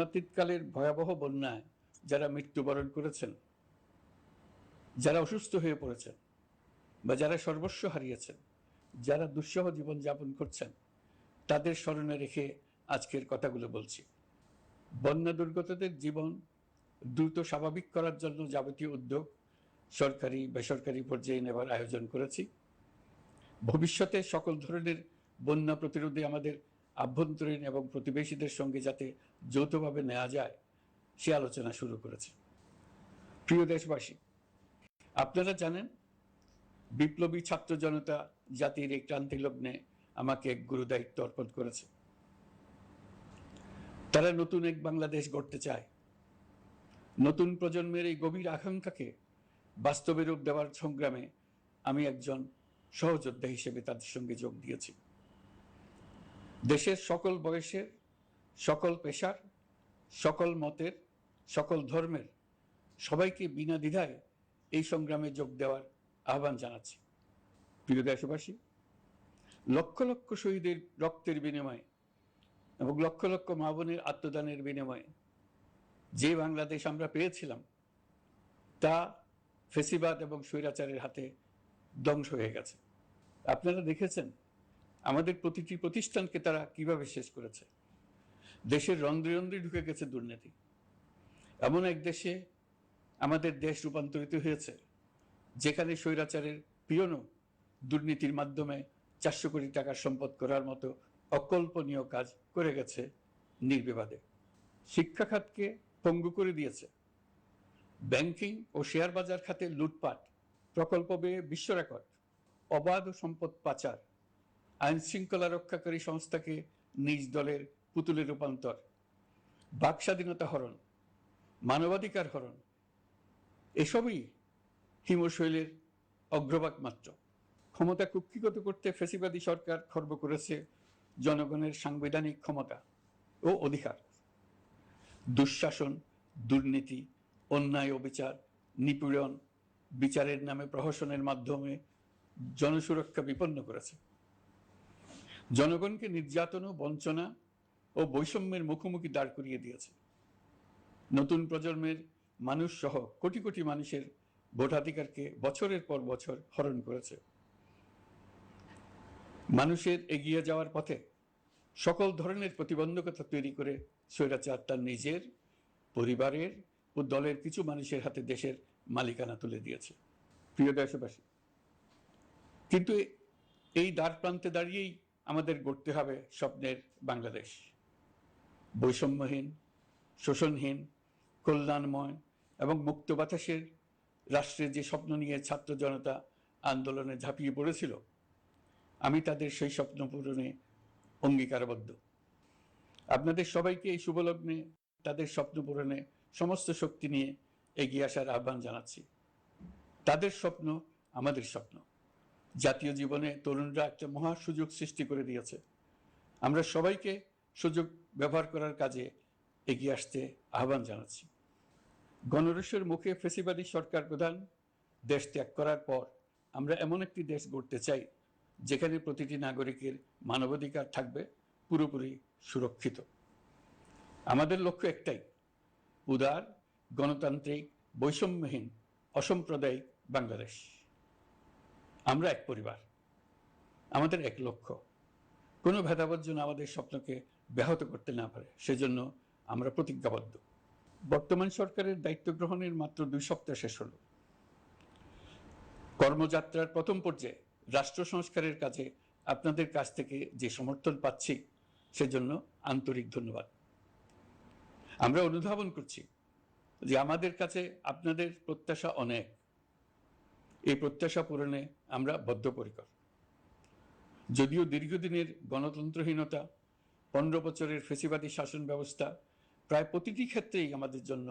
অতীতকালের ভয়াবহ বন্যায় যারা মৃত্যুবরণ করেছেন, যারা অসুস্থ হয়ে পড়েছেন বা যারা সর্বস্ব হারিয়েছেন, যারা দুঃসহ জীবনযাপন করছেন, তাদের স্মরণে রেখে আজকের কথাগুলো বলছি। বন্যা দুর্গতদের জীবন দ্রুত স্বাভাবিক করার জন্য যাবতীয় উদ্যোগ সরকারি বেসরকারি পর্যায়ে নেবার আয়োজন করেছি। ভবিষ্যতে সকল ধরনের বন্যা প্রতিরোধে আমাদের আভ্যন্তরীণ এবং প্রতিবেশীদের সঙ্গে যাতে যৌথভাবে নেওয়া যায় সে আলোচনা শুরু করেছে। প্রিয় দেশবাসী, আপনারা জানেন বিপ্লবী ছাত্র জনতা জাতির এই ক্রান্তি লগ্নে আমাকে এক গুরু দায়িত্ব অর্পণ করেছে। তারা নতুন এক বাংলাদেশ গড়তে চায়। নতুন প্রজন্মের এই গভীর আকাঙ্ক্ষাকে বাস্তবে রূপ দেওয়ার সংগ্রামে আমি একজন সহযোদ্ধা হিসেবে তাদের সঙ্গে যোগ দিয়েছি। দেশের সকল বয়সের, সকল পেশার, সকল মতের, সকল ধর্মের সবাইকে বিনা দ্বিধায় এই সংগ্রামে যোগ দেওয়ার আহ্বান জানাচ্ছি। প্রিয় দেশবাসী, লক্ষ লক্ষ শহীদের রক্তের বিনিময়ে এবং লক্ষ লক্ষ মা বোনের আত্মদানের বিনিময়ে যে বাংলাদেশ আমরা পেয়েছিলাম তা ফেসিবাদ এবং স্বৈরাচারের হাতে ধ্বংস হয়ে গেছে। আপনারা দেখেছেন আমাদের প্রতিটি প্রতিষ্ঠানকে তারা কিভাবে শেষ করেছে। দেশের রন্ধ্রে রন্ধ্রে ঢুকে গেছে দুর্নীতি। এমন এক দেশে আমাদের দেশ রূপান্তরিত হয়েছে যেখানে স্বৈরাচারের পিয়নও দুর্নীতির মাধ্যমে 400 কোটি টাকার সম্পদ করার মতো অকল্পনীয় কাজ করে গেছে নির্বিবাদে। শিক্ষা খাতকে পঙ্গু করে দিয়েছে। ব্যাংকিং ও শেয়ার বাজার খাতে লুটপাট, প্রকল্প ব্যয়ে বিশ্ব রেকর্ড, অবাধ সম্পদ পাচার, আইন শৃঙ্খলা রক্ষাকারী সংস্থাকে নিজ দলের পুতুলে রূপান্তর, বাক স্বাধীনতা হরণ, মানবাধিকার হরণ, এসবই হিমশৈলের অগ্রভাগ মাত্র। ক্ষমতা কুক্ষিগত করতে ফ্যাসিবাদী সরকার খর্ব করেছে জনগণের সাংবিধানিক ক্ষমতা ও অধিকার। দুঃশাসন, দুর্নীতি, অন্যায়, অবিচার, নিপীড়ন, বিচারের নামে প্রহসনের মাধ্যমে জনসুরক্ষা বিপন্ন করেছে। জনগণকে নির্যাতন, বঞ্চনা ও বৈষম্যের মুখোমুখি দাঁড় করিয়ে দিয়েছে। নতুন প্রজন্মের মানুষ সহ কোটি কোটি মানুষের ভোটাধিকারকে বছরের পর বছর হরণ করেছে। মানুষের এগিয়ে যাওয়ার পথে সকল ধরনের প্রতিবন্ধকতা তৈরি করে স্বৈরাচার তার নিজের, পরিবারের ও দলের কিছু মানুষের হাতে দেশের মালিকানা তুলে দিয়েছে। প্রিয় দেশবাসী, কিন্তু এই দ্বার প্রান্তে দাঁড়িয়েই আমাদের গড়তে হবে স্বপ্নের বাংলাদেশ। বৈষম্যহীন, শোষণহীন, কল্যাণময় এবং মুক্ত বাতাসের রাষ্ট্রের যে স্বপ্ন নিয়ে ছাত্র জনতা আন্দোলনে ঝাঁপিয়ে পড়েছিল, আমি তাদের সেই স্বপ্ন পূরণে অঙ্গীকারবদ্ধ। আপনাদের সবাইকে এই শুভলগ্নে তাদের স্বপ্ন পূরণে সমস্ত শক্তি নিয়ে এগিয়ে আসার আহ্বান জানাচ্ছি। তাদের স্বপ্ন আমাদের স্বপ্ন। জাতীয় জীবনে তরুণরা একটা মহা সুযোগ সৃষ্টি করে দিয়েছে। আমরা সবাইকে সুযোগ ব্যবহার করার কাজে এগিয়ে আসতে আহ্বান জানাচ্ছি। গণরোষের মুখে ফ্যাসিবাদী সরকার প্রধান দেশ ত্যাগ করার পর আমরা এমন একটি দেশ গড়তে চাই যেখানে প্রতিটি নাগরিকের মানবাধিকার থাকবে পুরোপুরি সুরক্ষিত। আমাদের লক্ষ্য একটাই, উদার, গণতান্ত্রিক, বৈষম্যহীন, অসাম্প্রদায়িক বাংলাদেশ। আমরা এক পরিবার, আমাদের এক লক্ষ্য। কোনো ভেদাভেদ যেন আমাদের স্বপ্নকে ব্যাহত করতে না পারে, সেজন্য আমরা প্রতিজ্ঞাবদ্ধ। বর্তমান সরকারের দায়িত্ব গ্রহণের মাত্র 2 সপ্তাহ শেষ হলো। কর্মযাত্রার প্রথম পর্যায়ে রাষ্ট্র সংস্কারের কাজে আপনাদের কাছ থেকে যে সমর্থন পাচ্ছি সেজন্য আন্তরিক ধন্যবাদ। আমরা অনুধাবন করছি যে আমাদের কাছে আপনাদের প্রত্যাশা অনেক। এই প্রত্যাশা পূরণে আমরা বদ্ধপরিকর। যদিও দীর্ঘদিনের গণতন্ত্রহীনতা, 15 বছরের ফ্যাসিবাদী শাসন ব্যবস্থা প্রায় প্রতিটি ক্ষেত্রেই আমাদের জন্য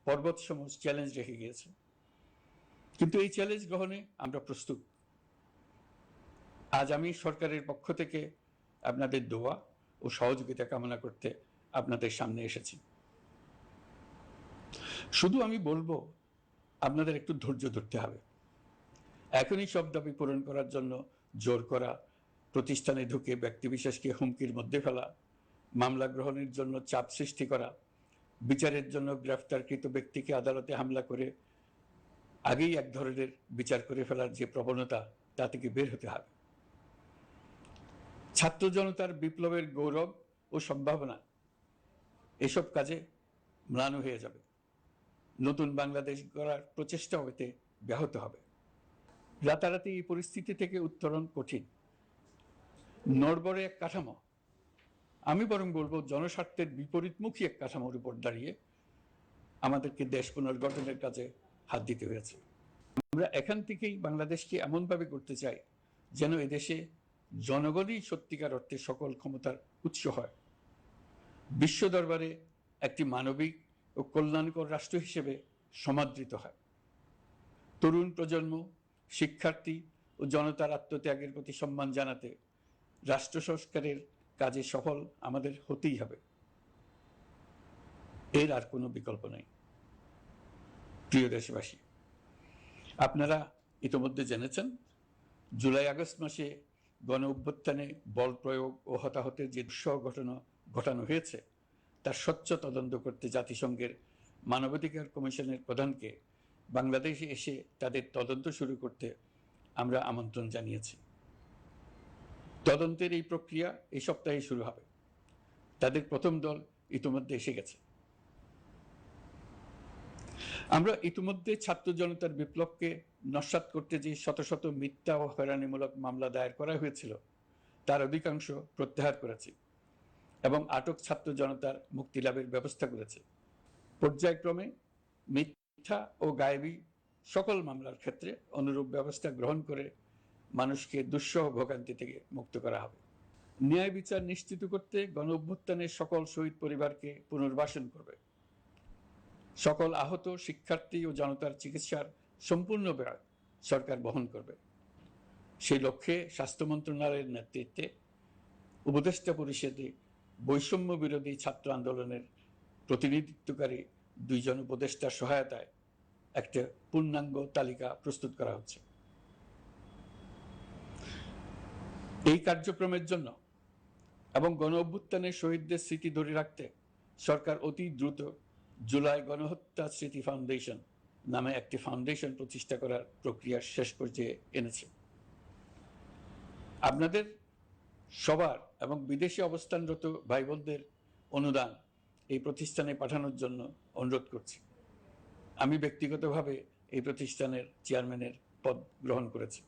পর্বতসম চ্যালেঞ্জ রেখে গিয়েছে, কিন্তু এই চ্যালেঞ্জ গ্রহণে আমরা প্রস্তুত। আজ আমি সরকারের পক্ষ থেকে আপনাদের দোয়া ও সহযোগিতা কামনা করতে আপনাদের সামনে এসেছি। শুধু আমি বলবো, আপনাদের একটু ধৈর্য ধরতে হবে। এখনই সব দাবি পূরণ করার জন্য জোর করা, প্রতিষ্ঠানে ঢুকে ব্যক্তিবিশেষকে হুমকির মধ্যে ফেলা, মামলা গ্রহণের জন্য চাপ সৃষ্টি করা বিচারের জন্য গ্রেফতারকৃত ব্যক্তিকে আদালতে হামলা করে আগেই এক ধরনের বিচার করে ফেলার যে প্রবণতা, তা থেকে বের হতে হবে। ছাত্র জনতার বিপ্লবের গৌরব ও সম্ভাবনা এসব কাজে ম্লান হয়ে যাবে। নতুন বাংলাদেশ গড়ার প্রচেষ্টা হতে ব্যাহত হবে। রাতারাতি এই পরিস্থিতি থেকে উত্তরণ কঠিন। নড়বড়ে এক কাঠামো, আমি বরং বলবো জনস্বার্থের বিপরীতমুখী এক কাঠামোর উপর দাঁড়িয়ে আমাদেরকে দেশ পুনর্গঠনের কাজে হাত দিতে হয়েছে। আমরা এখান থেকেই বাংলাদেশকে এমনভাবে করতে চাই যেন এদেশে জনগণই সত্যিকার অর্থে সকল ক্ষমতার উৎস হয়, বিশ্ব দরবারে একটি মানবিক ও কল্যাণকর রাষ্ট্র হিসেবে সমাদৃত হয়। তরুণ প্রজন্ম, শিক্ষার্থী ও জনতার আত্মত্যাগের প্রতি সম্মান জানাতে রাষ্ট্র সংস্কারের কাজে সফল আমাদের হতেই হবে। এর আর কোনো বিকল্প নেই। প্রিয় দেশবাসী, আপনারা ইতোমধ্যে জেনেছেন জুলাই আগস্ট মাসে গণ অভ্যুত্থানে বল প্রয়োগ ও হতাহতের যে দুঃসহ ঘটনা ঘটানো হয়েছে তার স্বচ্ছ তদন্ত করতে জাতিসংঘের মানবাধিকার কমিশনের প্রধানকে বাংলাদেশে এসে তাদের তদন্ত শুরু করতে আমরা আমন্ত্রণ জানিয়েছি। তদন্তের এই প্রক্রিয়া এই সপ্তাহে শুরু হবে। তাদের প্রথম দল ইতিমধ্যে এসে গেছে। আমরা ইতিমধ্যে ছাত্র জনতার বিপ্লবকে নস্যাৎ করতে যে শত শত মিথ্যা ও হয়রানিমূলক মামলা দায়ের করা হয়েছিল তার অধিকাংশ প্রত্যাহার করেছি এবং আটক ছাত্র জনতার মুক্তি লাভের ব্যবস্থা করেছে। পর্যায়ক্রমে মিথ্যা ও গায়েবী সকল মামলার ক্ষেত্রে অনুরূপ ব্যবস্থা গ্রহণ করে মানুষকে দুঃসহ ভোগান্তি থেকে মুক্ত করা হবে। ন্যায় বিচার নিশ্চিত করতে গণ অভ্যুত্থানের সকল শহীদ পরিবারকে পুনর্বাসন করবে। সকল আহত শিক্ষার্থী ও জনতার চিকিৎসার সম্পূর্ণ ব্যয় সরকার বহন করবে। সেই লক্ষ্যে স্বাস্থ্য মন্ত্রণালয়ের নেতৃত্বে উপদেষ্টা পরিষদে বৈষম্য বিরোধী ছাত্র আন্দোলনের প্রতিনিধিত্বকারী 2 জন উপদেষ্টার সহায়তায় একটা পূর্ণাঙ্গ তালিকা প্রস্তুত করা হচ্ছে। এই কার্যক্রমের জন্য এবং গণ অভ্যুত্থানের শহীদদের স্মৃতি ধরে রাখতে সরকার অতি দ্রুত জুলাই গণহত্যা স্মৃতি ফাউন্ডেশন নামে একটি ফাউন্ডেশন প্রতিষ্ঠা করার প্রক্রিয়া শেষ পর্যায়ে এনেছে। আপনাদের সবার এবং বিদেশে অবস্থানরত ভাই বোনদের অনুদান এই প্রতিষ্ঠানে পাঠানোর জন্য অনুরোধ করছি। আমি ব্যক্তিগতভাবে এই প্রতিষ্ঠানের চেয়ারম্যানের পদ গ্রহণ করেছি।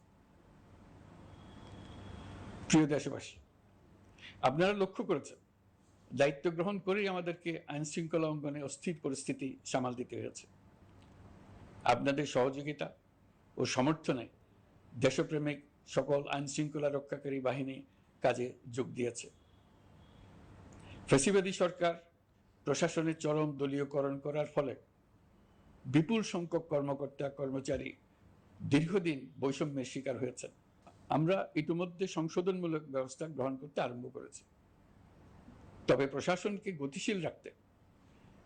প্রিয় দেশবাসী, আপনারা লক্ষ্য করেছেন দায়িত্ব গ্রহণ করেই আমাদেরকে আইন শৃঙ্খলা অঙ্গনে অস্থির পরিস্থিতি সামাল দিতে হয়েছে। আপনাদের সহযোগিতা ও সমর্থনে দেশপ্রেমিক সকল আইন শৃঙ্খলা রক্ষাকারী বাহিনী কাজে যোগ দিয়েছে। ফ্যাসিবাদী সরকার প্রশাসনের চরম দলীয়করণ করার ফলে বিপুল সংখ্যক কর্মকর্তা কর্মচারী দীর্ঘদিন বৈষম্যের শিকার হয়েছেন। আমরা ইতিমধ্যে সংশোধনমূলক ব্যবস্থা গ্রহণ করতে আরম্ভ করেছি। তবে প্রশাসনকে গতিশীল রাখতে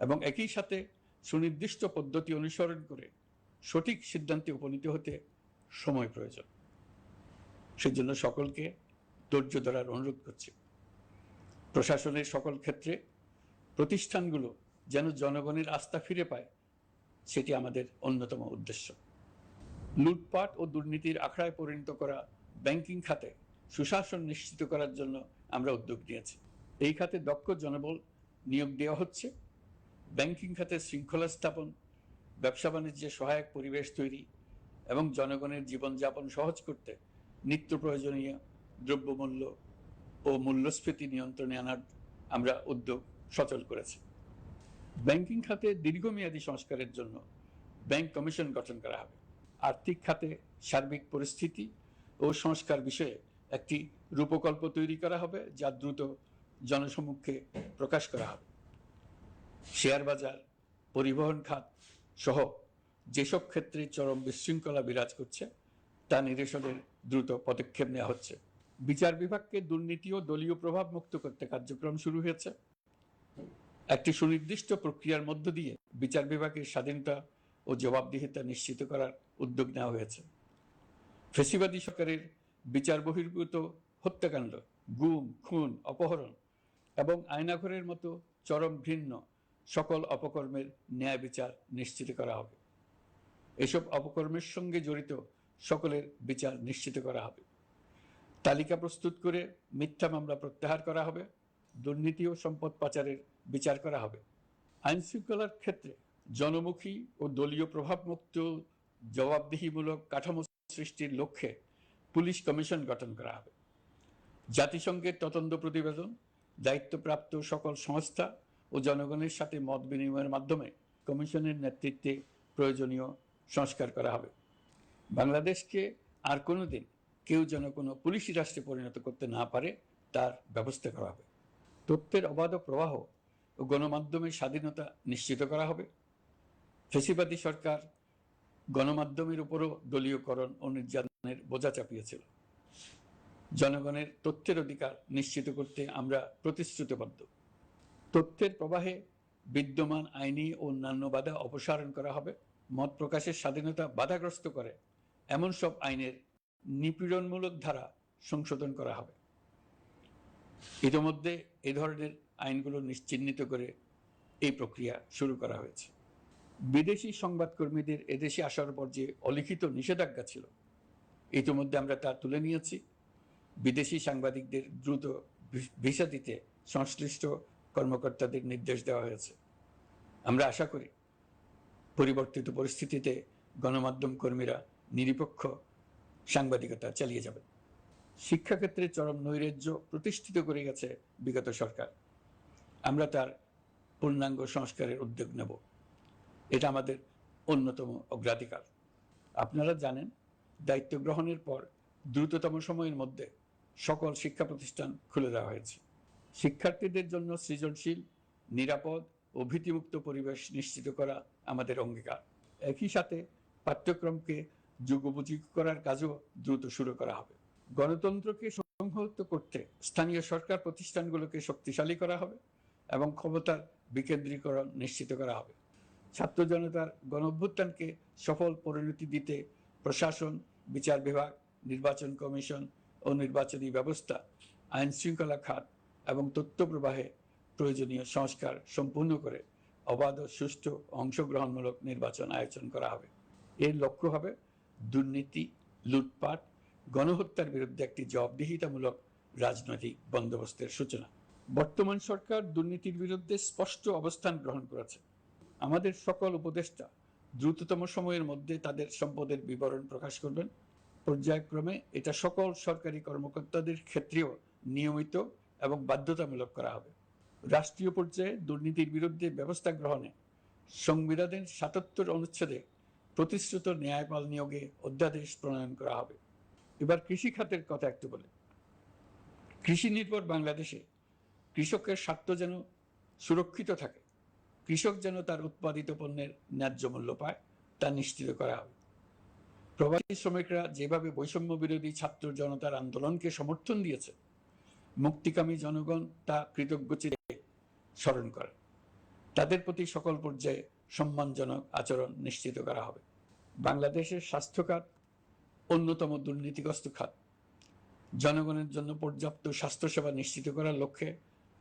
এবং একই সাথে সুনির্দিষ্ট পদ্ধতি অনুসরণ করে সঠিক সিদ্ধান্তে উপনীত হতে সময় প্রয়োজন। সেজন্য সকলকে ধৈর্য ধরার অনুরোধ করছি। প্রশাসনের সকল ক্ষেত্রে প্রতিষ্ঠানগুলো যেন জনগণের আস্থা ফিরে পায়, সেটি আমাদের অন্যতম উদ্দেশ্য। লুটপাট ও দুর্নীতির আখড়ায় পরিণত করা ব্যাংকিং খাতে সুশাসন নিশ্চিত করার জন্য আমরা উদ্যোগ নিয়েছি। এই খাতে দক্ষ জনবল নিয়োগ দেওয়া হচ্ছে। ব্যাংকিং খাতে শৃঙ্খলা স্থাপন, ব্যবসা বাণিজ্যে সহায়ক পরিবেশ তৈরি এবং জনগণের জীবনযাপন সহজ করতে নিত্য প্রয়োজনীয় দ্রব্যমূল্য ও মূল্যস্ফীতি নিয়ন্ত্রণে আনার আমরা উদ্যোগ সচল করেছি। ব্যাংকিং খাতে দীর্ঘমেয়াদী সংস্কারের জন্য ব্যাংক কমিশন গঠন করা হবে। আর্থিক খাতে সার্বিক পরিস্থিতি ও সংস্কার বিষয়ে একটি রূপকল্প তৈরি করা হবে, যা দ্রুত জনসমক্ষে প্রকাশ করা হবে। শেয়ার বাজার, পরিবহন খাত সহ যেসব ক্ষেত্রে চরম বিশৃঙ্খলা বিরাজ করছে তা নিরসনের দ্রুত পদক্ষেপ নেওয়া হচ্ছে। বিচার বিভাগকে দুর্নীতি ও দলীয় প্রভাব মুক্ত করতে কার্যক্রম শুরু হয়েছে। একটি সুনির্দিষ্ট প্রক্রিয়ার মধ্য দিয়ে বিচার বিভাগের স্বাধীনতা ও জবাবদিহিতা নিশ্চিত করার উদ্যোগ নেওয়া হয়েছে। ফ্যাসিবাদী সরকারের বিচার বহির্ভূত হত্যাকাণ্ড, গুম, খুন, অপহরণ এবং আয়নাঘরের মতো চরম ঘৃণ্য সকল অপকর্মের ন্যায় বিচার নিশ্চিত করা হবে। এসব অপকর্মের সঙ্গে জড়িত সকলের বিচার নিশ্চিত করা হবে। তালিকা প্রস্তুত করে মিথ্যা মামলা প্রত্যাহার করা হবে। দুর্নীতি ও সম্পদ পাচারের বিচার করা হবে। আইন শৃঙ্খলার ক্ষেত্রে জনমুখী ও দলীয় প্রভাবমুক্ত জবাবদিহিমূলক কাঠামো সৃষ্টির লক্ষ্যে পুলিশ কমিশন গঠন করা হবে। জাতিসংঘের তদন্ত প্রতিবেদন, দায়িত্বপ্রাপ্ত সকল সংস্থা ও জনগণের সাথে মত বিনিময়ের মাধ্যমে কমিশনের নেতৃত্বে প্রয়োজনীয় সংস্কার করা হবে। বাংলাদেশকে আর কোনোদিন কেউ যেন কোনো পুলিশি রাষ্ট্রে পরিণত করতে না পারে তার ব্যবস্থা করা হবে। তথ্যের অবাধ প্রবাহ ও গণমাধ্যমের স্বাধীনতা নিশ্চিত করা হবে। ফ্যাসিবাদী সরকার গণমাধ্যমের উপরও দলীয়করণ ও নির্যাতনের বোঝা চাপিয়েছিল। জনগণের তথ্যের অধিকার নিশ্চিত করতে আমরা প্রতিশ্রুতিবদ্ধ। তথ্যের প্রবাহে বিদ্যমান আইনি ও অন্যান্য বাধা অপসারণ করা হবে। মত প্রকাশের স্বাধীনতা বাধাগ্রস্ত করে এমন সব আইনের নিপীড়নমূলক ধারা সংশোধন করা হবে। ইতিমধ্যে এই ধরনের আইনগুলো নিশ্চিহ্নিত করে এই প্রক্রিয়া শুরু করা হয়েছে। বিদেশি সংবাদকর্মীদের এদেশে আসার পর যে অলিখিত নিষেধাজ্ঞা ছিল, ইতিমধ্যে আমরা তা তুলে নিয়েছি। বিদেশি সাংবাদিকদের দ্রুত ভিসা দিতে সংশ্লিষ্ট কর্মকর্তাদের নির্দেশ দেওয়া হয়েছে। আমরা আশা করি পরিবর্তিত পরিস্থিতিতে গণমাধ্যম কর্মীরা নিরপেক্ষ সাংবাদিকতা চালিয়ে যাবেন। শিক্ষাক্ষেত্রে চরম নৈরাজ্য প্রতিষ্ঠিত করে গেছে বিগত সরকার। আমরা তার পূর্ণাঙ্গ সংস্কারের উদ্যোগ নেব। এটা আমাদের অন্যতম অগ্রাধিকার। আপনারা জানেন, দায়িত্ব গ্রহণের পর দ্রুততম সময়ের মধ্যে সকল শিক্ষা প্রতিষ্ঠান খুলে দেওয়া হয়েছে। শিক্ষার্থীদের জন্য সৃজনশীল, নিরাপদ ও ভীতিমুক্ত পরিবেশ নিশ্চিত করা আমাদের অঙ্গীকার। একই সাথে পাঠ্যক্রমকে যুগোপযোগী করার কাজও দ্রুত শুরু করা হবে। গণতন্ত্রকে সংহত করতে স্থানীয় সরকার প্রতিষ্ঠানগুলোকে শক্তিশালী করা হবে এবং ক্ষমতার বিকেন্দ্রীকরণ নিশ্চিত করা হবে। ছাত্র জনতার গণঅভ্যুত্থানকে সফল পরিণতি দিতে প্রশাসন, বিচার বিভাগ, নির্বাচন কমিশন ও নির্বাচনী ব্যবস্থা, আইন শৃঙ্খলা খাত এবং তথ্য প্রবাহে প্রয়োজনীয় সংস্কার সম্পূর্ণ করে অবাধ ও সুষ্ঠু অংশগ্রহণমূলক নির্বাচন আয়োজন করা হবে। এর লক্ষ্য হবে দুর্নীতি, লুটপাট, গণহত্যার বিরুদ্ধে একটি জবাবদিহিতামূলক রাজনৈতিক বন্দোবস্তের সূচনা। বর্তমান সরকার দুর্নীতির বিরুদ্ধে স্পষ্ট অবস্থান গ্রহণ করেছে। আমাদের সকল উপদেষ্টা দ্রুততম সময়ের মধ্যে তাদের সম্পদের বিবরণ প্রকাশ করবেন। পর্যায়ক্রমে এটা সকল সরকারি কর্মকর্তাদের ক্ষেত্রেও নিয়মিত এবং বাধ্যতামূলক করা হবে। রাষ্ট্রীয় পর্যায়ে দুর্নীতির বিরুদ্ধে ব্যবস্থা গ্রহণে সংবিধানের ৭৭ অনুচ্ছেদে প্রতিশ্রুত ন্যায়পাল নিয়োগে অধ্যাদেশ প্রণয়ন করা হবে। এবার কৃষি খাতের কথা একটু বলে। কৃষি নির্ভর বাংলাদেশে কৃষকের স্বার্থ যেন সুরক্ষিত থাকে, কৃষক যেন তার উৎপাদিত পণ্যের ন্যায্য মূল্য পায়, তা নিশ্চিত করা হবে। প্রবাসী শ্রমিকরা যেভাবে বৈষম্য বিরোধী ছাত্র জনতার আন্দোলনকে সমর্থন দিয়েছে, মুক্তিকামী জনগণ তা কৃতজ্ঞচিত্তে স্মরণ করে। তাদের প্রতি সকল পর্যায়ে সম্মানজনক আচরণ নিশ্চিত করা হবে। বাংলাদেশের স্বাস্থ্য খাত অন্যতম দুর্নীতিগ্রস্ত খাত। জনগণের জন্য পর্যাপ্ত স্বাস্থ্যসেবা নিশ্চিত করার লক্ষ্যে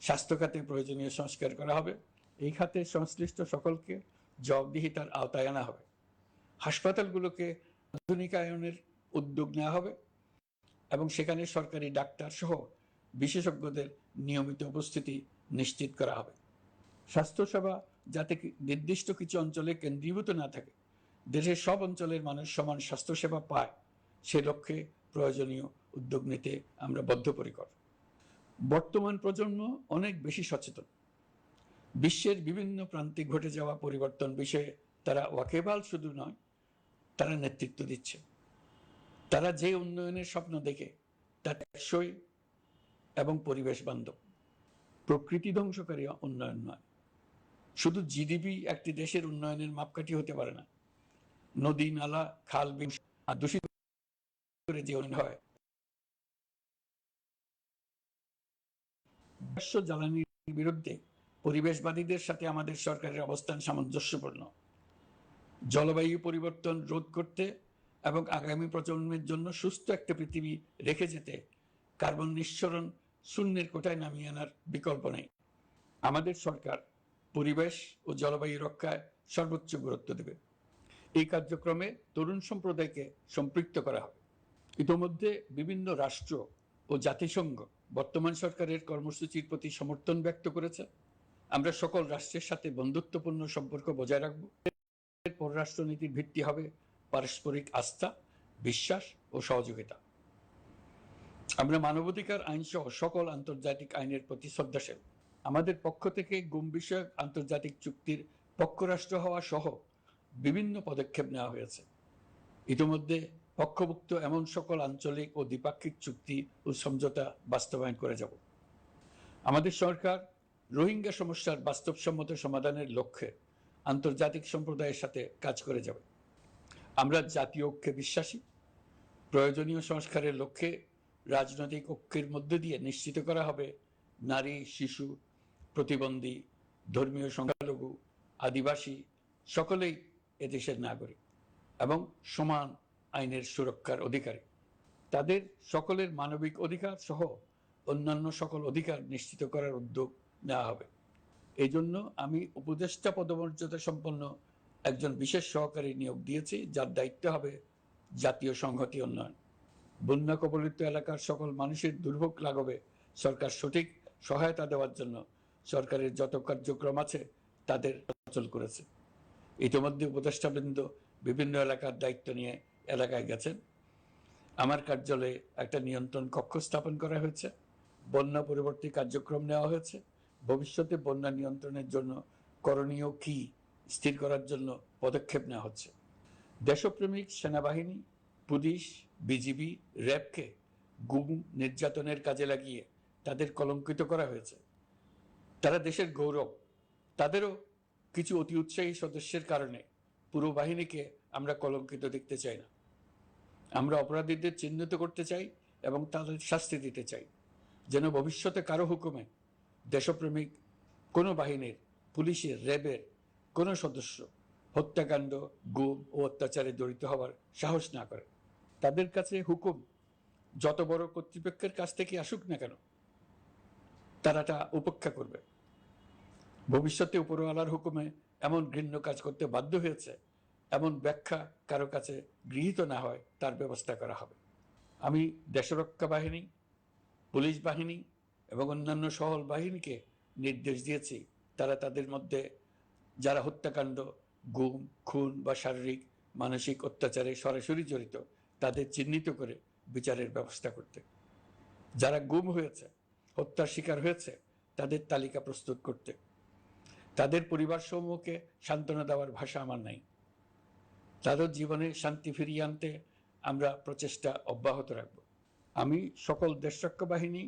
স্বাস্থ্য খাতে প্রয়োজনীয় সংস্কার করা হবে। এই খাতে সংশ্লিষ্ট সকলকে জবাবদিহিতার আওতায় আনা হবে। হাসপাতালগুলোকে আধুনিকায়নের উদ্যোগ নেওয়া হবে এবং সেখানে সরকারি ডাক্তার সহ বিশেষজ্ঞদের নিয়মিত উপস্থিতি নিশ্চিত করা হবে। স্বাস্থ্যসেবা যাতে নির্দিষ্ট কিছু অঞ্চলে কেন্দ্রীভূত না থাকে, দেশের সব অঞ্চলের মানুষ সমান স্বাস্থ্যসেবা পায়, সে লক্ষ্যে প্রয়োজনীয় উদ্যোগ নিতে আমরা বদ্ধপরিকর। বর্তমান প্রজন্ম অনেক বেশি সচেতন। বিশ্বের বিভিন্ন প্রান্তে ঘটে যাওয়া পরিবর্তন বিষয়ে তারা ওয়াকিবহাল শুধু নয়, তারা নেতৃত্ব দিচ্ছে। তারা যে উন্নয়নের স্বপ্ন দেখে তা টেকসই এবং পরিবেশ বান্ধব। প্রকৃতি ধ্বংসকারী উন্নয়ন নয়। শুধু জিডিপি একটি দেশের উন্নয়নের মাপকাঠি হতে পারে না। নদী, নালা, খাল, বিল দূষিত করে যে উন্নয়ন হয়, জ্বালানির বিরুদ্ধে পরিবেশবাদীদের সাথে আমাদের সরকারের অবস্থান সামঞ্জস্যপূর্ণ। জলবায়ু পরিবর্তন রোধ করতে এবং আগামী প্রজন্মের জন্য সুস্থ একটা পৃথিবী রেখে যেতে কার্বন নিঃসরণ শূন্যের কোটায় নামিয়ে আনার বিকল্প নেই। আমাদের সরকার পরিবেশ ও জলবায়ু রক্ষায় সর্বোচ্চ গুরুত্ব দেবে। এই কার্যক্রমে তরুণ সম্প্রদায়কে সম্পৃক্ত করা হবে। ইতোমধ্যে বিভিন্ন রাষ্ট্র ও জাতিসংঘ বর্তমান সরকারের কর্মসূচির প্রতি সমর্থন ব্যক্ত করেছে। আমরা সকল রাষ্ট্রের সাথে বন্ধুত্বপূর্ণ সম্পর্ক বজায় রাখব। পররাষ্ট্রনীতির ভিত্তি হবে পারস্পরিক আস্থা, বিশ্বাস ও সহযোগিতা। আমরা মানবাধিকার আইন সহ সকল আন্তর্জাতিক আইনের প্রতি শ্রদ্ধাশীল। আমাদের পক্ষ থেকে গুম বিষয়ক আন্তর্জাতিক চুক্তির পক্ষরাষ্ট্র হওয়া সহ বিভিন্ন পদক্ষেপ নেওয়া হয়েছে। ইতিমধ্যে পক্ষভুক্ত এমন সকল আঞ্চলিক ও দ্বিপাক্ষিক চুক্তি ও সমঝোতা বাস্তবায়ন করে যাব। আমাদের সরকার রোহিঙ্গা সমস্যার বাস্তবসম্মত সমাধানের লক্ষ্যে আন্তর্জাতিক সম্প্রদায়ের সাথে কাজ করে যাবে। আমরা জাতীয় ঐক্যে বিশ্বাসী। প্রয়োজনীয় সংস্কারের লক্ষ্যে রাজনৈতিক ঐক্যের মধ্য দিয়ে নিশ্চিত করা হবে নারী, শিশু, প্রতিবন্ধী, ধর্মীয় সংখ্যালঘু, আদিবাসী সকলেই এদেশের নাগরিক এবং সমান আইনের সুরক্ষার অধিকারী। তাদের সকলের মানবিক অধিকার সহ অন্যান্য সকল অধিকার নিশ্চিত করার উদ্যোগ নেওয়া হবে। এই জন্য আমি উপদেষ্টা পদমর্যাদা সম্পন্ন একজন বিশেষ সহকারী নিয়োগ দিয়েছি, যার দায়িত্ব হবে জাতীয় সংহতি উন্নয়ন। বন্যা কবলিত এলাকার সকল মানুষের দুর্ভোগ লাঘবে সরকার সঠিক সহায়তা দেওয়ার জন্য সরকারের যত কার্যক্রম আছে তাদের সচল করেছে। ইতিমধ্যে উপদেষ্টাবৃন্দ বিভিন্ন এলাকার দায়িত্ব নিয়ে এলাকায় গেছেন। আমার কার্যালয়ে একটা নিয়ন্ত্রণ কক্ষ স্থাপন করা হয়েছে। বন্যা পরবর্তী কার্যক্রম নেওয়া হয়েছে। ভবিষ্যতে বন্যা নিয়ন্ত্রণের জন্য করণীয় কি স্থির করার জন্য পদক্ষেপ নেওয়া হচ্ছে। দেশপ্রেমিক সেনাবাহিনী, পুলিশ, বিজিবি, র্যাবকে গুম নির্যাতনের কাজে লাগিয়ে তাদের কলঙ্কিত করা হয়েছে। তারা দেশের গৌরব। তাদেরও কিছু অতি উৎসাহী সদস্যের কারণে পুরো বাহিনীকে আমরা কলঙ্কিত দেখতে চাই না। আমরা অপরাধীদের চিহ্নিত করতে চাই এবং তাদের শাস্তি দিতে চাই, যেন ভবিষ্যতে কারো হুকুমে দেশপ্রেমিক কোনো বাহিনীর, পুলিশের, র্যাবের কোনো সদস্য হত্যাকাণ্ড, গুম ও অত্যাচারে জড়িত হওয়ার সাহস না করে। তাদের কাছে হুকুম যত বড় কর্তৃপক্ষের কাছ থেকে আসুক না কেন, তারা তা উপেক্ষা করবে। ভবিষ্যতে উপরওয়ালার হুকুমে এমন ঘৃণ্য কাজ করতে বাধ্য হয়েছে এমন ব্যাখ্যা কারো কাছে গৃহীত না হয় তার ব্যবস্থা করা হবে। আমি দেশরক্ষা বাহিনী, পুলিশ বাহিনী এবং অন্যান্য সহল বাহিনীকে নির্দেশ দিয়েছি তারা তাদের মধ্যে যারা হত্যাকাণ্ড, গুম, খুন বা শারীরিক মানসিক অত্যাচারে সরাসরি জড়িত তাদের চিহ্নিত করে বিচারের ব্যবস্থা করতে। যারা গুম হয়েছে, হত্যার শিকার হয়েছে তাদের তালিকা প্রস্তুত করতে। তাদের পরিবার সমূহকে সান্ত্বনা দেওয়ার ভাষা আমার নাই। তাদের জীবনে শান্তি ফিরিয়ে আনতে আমরা প্রচেষ্টা অব্যাহত রাখব। আমি সকল দেশরক্ষা বাহিনী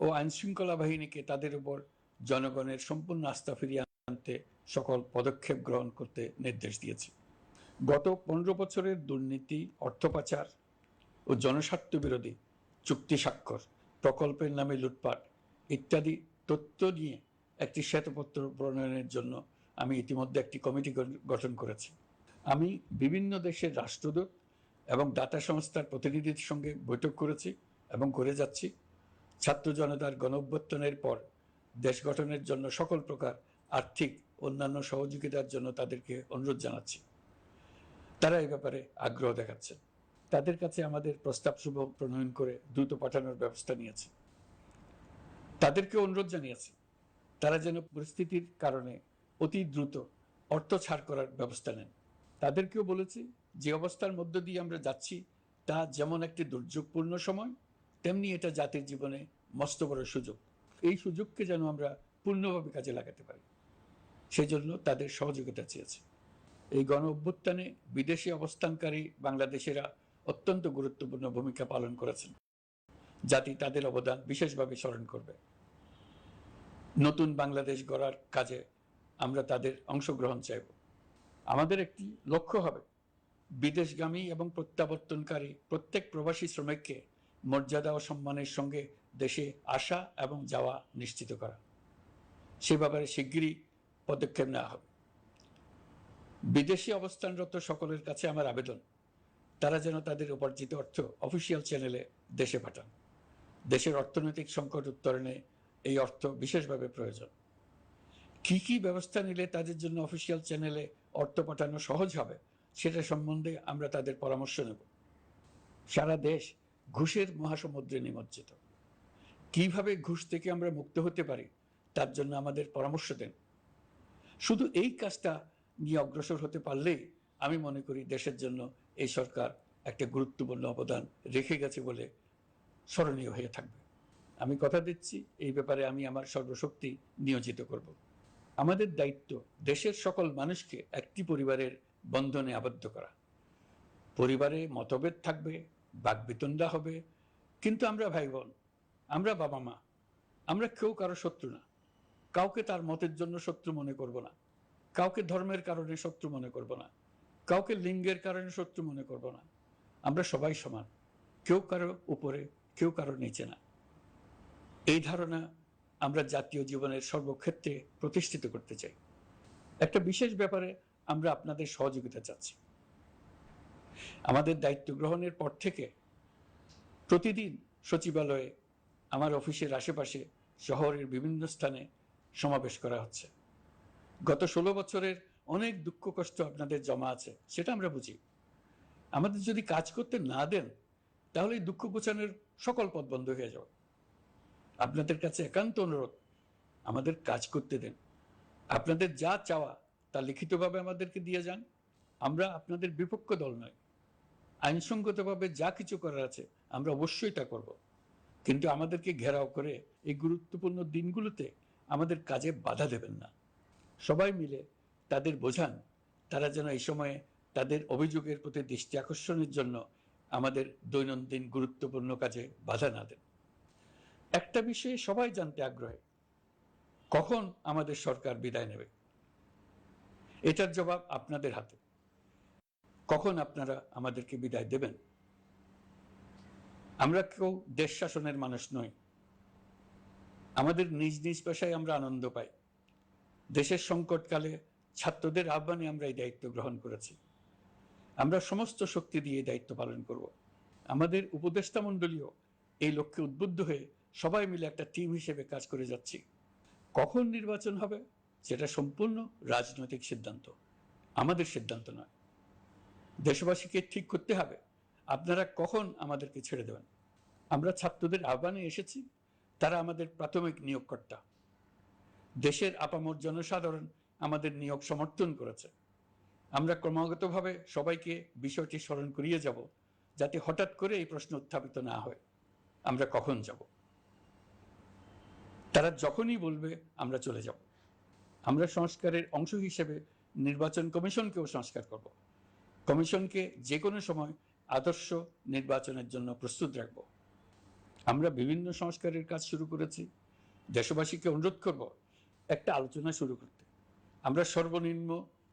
ও আইনশৃঙ্খলা বাহিনীকে তাদের উপর জনগণের সম্পূর্ণ আস্থা ফিরিয়ে আনতে সকল পদক্ষেপ গ্রহণ করতে নির্দেশ দিয়েছি। গত 15 বছরের দুর্নীতি, অর্থ পাচার ও জনস্বার্থ বিরোধী চুক্তি স্বাক্ষর, প্রকল্পের নামে লুটপাট ইত্যাদি তথ্য নিয়ে একটি শ্বেতপত্র প্রণয়নের জন্য আমি ইতিমধ্যে একটি কমিটি গঠন করেছি। আমি বিভিন্ন দেশের রাষ্ট্রদূত এবং দাতা সংস্থার প্রতিনিধিদের সঙ্গে বৈঠক করেছি এবং করে যাচ্ছি। ছাত্র জনতার গণঅভ্যুত্থানের পর দেশ গঠনের জন্য সকল প্রকার আর্থিক অন্যান্য সহযোগিতার জন্য তাদেরকে অনুরোধ জানাচ্ছি। তারা এই ব্যাপারে আগ্রহ দেখাচ্ছে। তাদের কাছে আমাদের প্রস্তাবসমূহ প্রণয়ন করে দ্রুত পাঠানোর ব্যবস্থা নিয়েছে। তাদেরকে অনুরোধ জানিয়েছি তারা যেন পরিস্থিতির কারণে অতি দ্রুত অর্থ ছাড় করার ব্যবস্থা নেন। তাদেরকেও বলেছি যে অবস্থার মধ্য দিয়ে আমরা যাচ্ছি তা যেমন একটি দুর্যোগপূর্ণ সময়, তেমনি এটা জাতির জীবনে মস্ত বড় সুযোগ। এই সুযোগকে যেন আমরা পূর্ণভাবে কাজে লাগাতে পারি, সেই জন্য তাদের সহযোগিতা চেয়েছি। এই গণ অভ্যুত্থানে বিদেশে অবস্থানকারী বাংলাদেশিরা অত্যন্ত গুরুত্বপূর্ণ ভূমিকা পালন করেছেন। জাতি তাদের অবদান বিশেষভাবে স্মরণ করবে। নতুন বাংলাদেশ গড়ার কাজে আমরা তাদের অংশগ্রহণ চাইব। আমাদের একটি লক্ষ্য হবে বিদেশগামী এবং প্রত্যাবর্তনকারী প্রত্যেক প্রবাসী শ্রমিককে মর্যাদা ও সম্মানের সঙ্গে দেশে আসা এবং যাওয়া নিশ্চিত করা। সে ব্যাপারে শিগগিরই পদক্ষেপ নেওয়া হবে। বিদেশে অবস্থানরত সকলের কাছে আমার আবেদন, তারা যেন তাদের উপার্জিত অর্থ অফিসিয়াল চ্যানেলে দেশে পাঠান। দেশের অর্থনৈতিক সংকট উত্তরণে এই অর্থ বিশেষভাবে প্রয়োজন। কি কি ব্যবস্থা নিলে তাদের জন্য অফিসিয়াল চ্যানেলে অর্থ পাঠানো সহজ হবে সেটা সম্বন্ধে আমরা তাদের পরামর্শ নেব। সারা দেশ ঘুষের মহাসমুদ্রে নিমজ্জিত। কিভাবে ঘুষ থেকে আমরা মুক্ত হতে পারি তার জন্য আমাদের পরামর্শ দেন। শুধু এই কাজটা নিয়ে অগ্রসর হতে পারলেই আমি মনে করি দেশের জন্য এই সরকার একটা গুরুত্বপূর্ণ অবদান রেখে গেছে বলে স্মরণীয় হয়ে থাকবে। আমি কথা দিচ্ছি এই ব্যাপারে আমি আমার সর্বশক্তি নিয়োজিত করব। আমাদের দায়িত্ব দেশের সকল মানুষকে একটি পরিবারের বন্ধনে আবদ্ধ করা। পরিবারে মতভেদ থাকবে, বাকবিতণ্ডা হবে, কিন্তু আমরা ভাই বোন, আমরা বাবা মা, আমরা কেউ কারো শত্রু না। কাউকে তার মতের জন্য শত্রু মনে করব না, কাউকে ধর্মের কারণে শত্রু মনে করব না, কাউকে লিঙ্গের কারণে শত্রু মনে করব না। আমরা সবাই সমান, কেউ কারো উপরে, কেউ কারো নিচে না। এই ধারণা আমরা জাতীয় জীবনের সর্বক্ষেত্রে প্রতিষ্ঠিত করতে চাই। একটা বিশেষ ব্যাপারে আমরা আপনাদের সহযোগিতা চাচ্ছি। আমাদের দায়িত্ব গ্রহণের পর থেকে প্রতিদিন সচিবালয়ে, আমার অফিসের আশেপাশে, শহরের বিভিন্ন স্থানে সমাবেশ করা হচ্ছে। গত 16 বছরের অনেক দুঃখ কষ্ট আপনাদের জমা আছে, সেটা আমরা বুঝি। আমাদের যদি কাজ করতে না দেন তাহলে দুঃখ ঘোচানোর সকল পথ বন্ধ হয়ে যাবে। আপনাদের কাছে একান্ত অনুরোধ, আমাদের কাজ করতে দেন। আপনাদের যা চাওয়া তা লিখিতভাবে আমাদেরকে দিয়ে যান। আমরা আপনাদের বিপক্ষ দল নয়। আইনসঙ্গতভাবে যা কিছু করার আছে আমরা অবশ্যই তা করব, কিন্তু আমাদেরকে ঘেরাও করে এই গুরুত্বপূর্ণ দিনগুলোতে আমাদের কাজে বাধা দেবেন না। সবাই মিলে তাদের বোঝান তারা যেন এই সময়ে তাদের অভিযোগের প্রতি দৃষ্টি আকর্ষণের জন্য আমাদের দৈনন্দিন গুরুত্বপূর্ণ কাজে বাধা না দেন। একটা বিষয়ে সবাই জানতে আগ্রহী, কখন আমাদের সরকার বিদায় নেবে? এটার জবাব আপনাদের হাতে। কখন আপনারা আমাদেরকে বিদায় দেবেন? আমরা কেউ দেশ শাসনের মানুষ নই। আমাদের নিজ নিজ পেশায় আমরা আনন্দ পাই। দেশের সংকটকালে ছাত্রদের আহ্বানে আমরা এই দায়িত্ব গ্রহণ করেছি। আমরা সমস্ত শক্তি দিয়ে দায়িত্ব পালন করব। আমাদের উপদেষ্টা মণ্ডলীও এই লক্ষ্যে উদ্বুদ্ধ হয়ে সবাই মিলে একটা টিম হিসেবে কাজ করে যাচ্ছি। কখন নির্বাচন হবে সেটা সম্পূর্ণ রাজনৈতিক সিদ্ধান্ত, আমাদের সিদ্ধান্ত নয়। দেশবাসীকে ঠিক করতে হবে আপনারা কখন আমাদেরকে ছেড়ে দেবেন। আমরা ছাত্রদের আহ্বানে এসেছি, তারা আমাদের প্রাথমিক নিয়োগকর্তা। দেশের আপামর জনসাধারণ আমাদের নিয়োগ সমর্থন করেছে। আমরা ক্রমাগতভাবে সবাইকে বিষয়টি স্মরণ করিয়ে যাব, যাতে হঠাৎ করে এই প্রশ্ন উত্থাপিত না হয় আমরা কখন যাব। তারা যখনই বলবে আমরা চলে যাব। আমরা সংস্কারের অংশ হিসেবে নির্বাচন কমিশনকেও সংস্কার করব। কমিশনকে যে কোনো সময় আদর্শ নির্বাচনের জন্য প্রস্তুত রাখব। আমরা বিভিন্ন সংস্কারের কাজ শুরু করেছি। দেশবাসীকে অনুরোধ করব একটা আলোচনা শুরু করতে। আমরা সর্বনিম্ন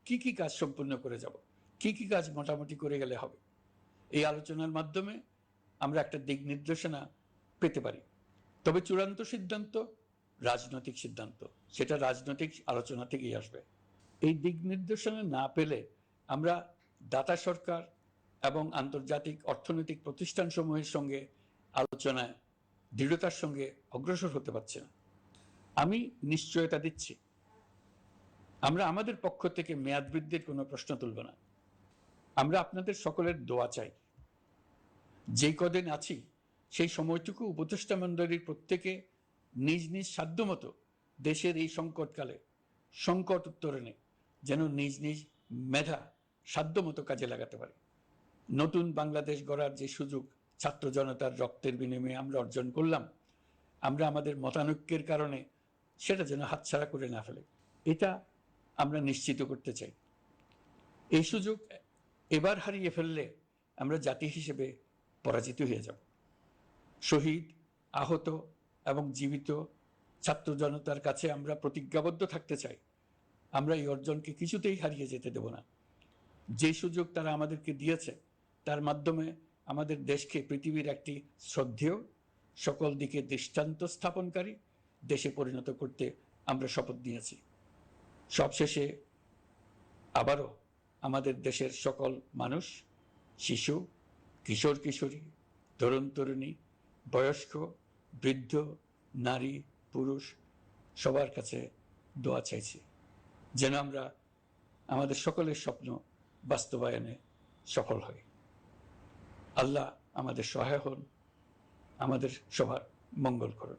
কি কি কাজ সম্পূর্ণ করে যাব, কি কি কাজ মোটামুটি করে গেলে হবে। এই আলোচনার মাধ্যমে আমরা একটা দিক নির্দেশনা পেতে পারি। তবে চূড়ান্ত সিদ্ধান্ত রাজনৈতিক সিদ্ধান্ত, সেটা রাজনৈতিক আলোচনা থেকেই আসবে। এই দিক নির্দেশনা না পেলে আমরা দাতা সরকার এবং আন্তর্জাতিক অর্থনৈতিক প্রতিষ্ঠানসমূহের সঙ্গে আলোচনায় দৃঢ়তার সঙ্গে অগ্রসর হতে পারছি না। আমি নিশ্চয়তা দিচ্ছি, আমরা আমাদের পক্ষ থেকে মেয়াদ বৃদ্ধির কোনো প্রশ্ন তুলব না। আমরা আপনাদের সকলের দোয়া চাই। যেই কদিন আছি সেই সময়টুকু উপদেষ্টা মণ্ডলীর প্রত্যেকে নিজ নিজ সাধ্যমতো দেশের এই সংকটকালে সংকট উত্তরণে যেন নিজ নিজ মেধা সাধ্যমতো কাজে লাগাতে পারে। নতুন বাংলাদেশ গড়ার যে সুযোগ ছাত্র জনতার রক্তের বিনিময়ে আমরা অর্জন করলাম, আমরা আমাদের মতানৈক্যের কারণে সেটা যেন হাতছাড়া করে না ফেলে, এটা আমরা নিশ্চিত করতে চাই। এই সুযোগ এবার হারিয়ে ফেললে আমরা জাতি হিসেবে পরাজিত হয়ে যাব। শহীদ, আহত এবং জীবিত ছাত্র জনতার কাছে আমরা প্রতিজ্ঞাবদ্ধ থাকতে চাই, আমরা এই অর্জনকে কিছুতেই হারিয়ে যেতে দেব না। যে সুযোগ তারা আমাদেরকে দিয়েছে তার মাধ্যমে আমাদের দেশকে পৃথিবীর একটি শ্রদ্ধেয়, সকল দিকে দৃষ্টান্ত স্থাপনকারী দেশে পরিণত করতে আমরা শপথ নিয়েছি। সবশেষে আবারও আমাদের দেশের সকল মানুষ, শিশু, কিশোর কিশোরী, তরুণ তরুণী, বয়স্ক, বৃদ্ধ, নারী, পুরুষ সবার কাছে দোয়া চাইছি যেন আমরা আমাদের সকলের স্বপ্ন বাস্তবায়নে সফল হই। আল্লাহ আমাদের সহায় হন, আমাদের সবার মঙ্গল করুন।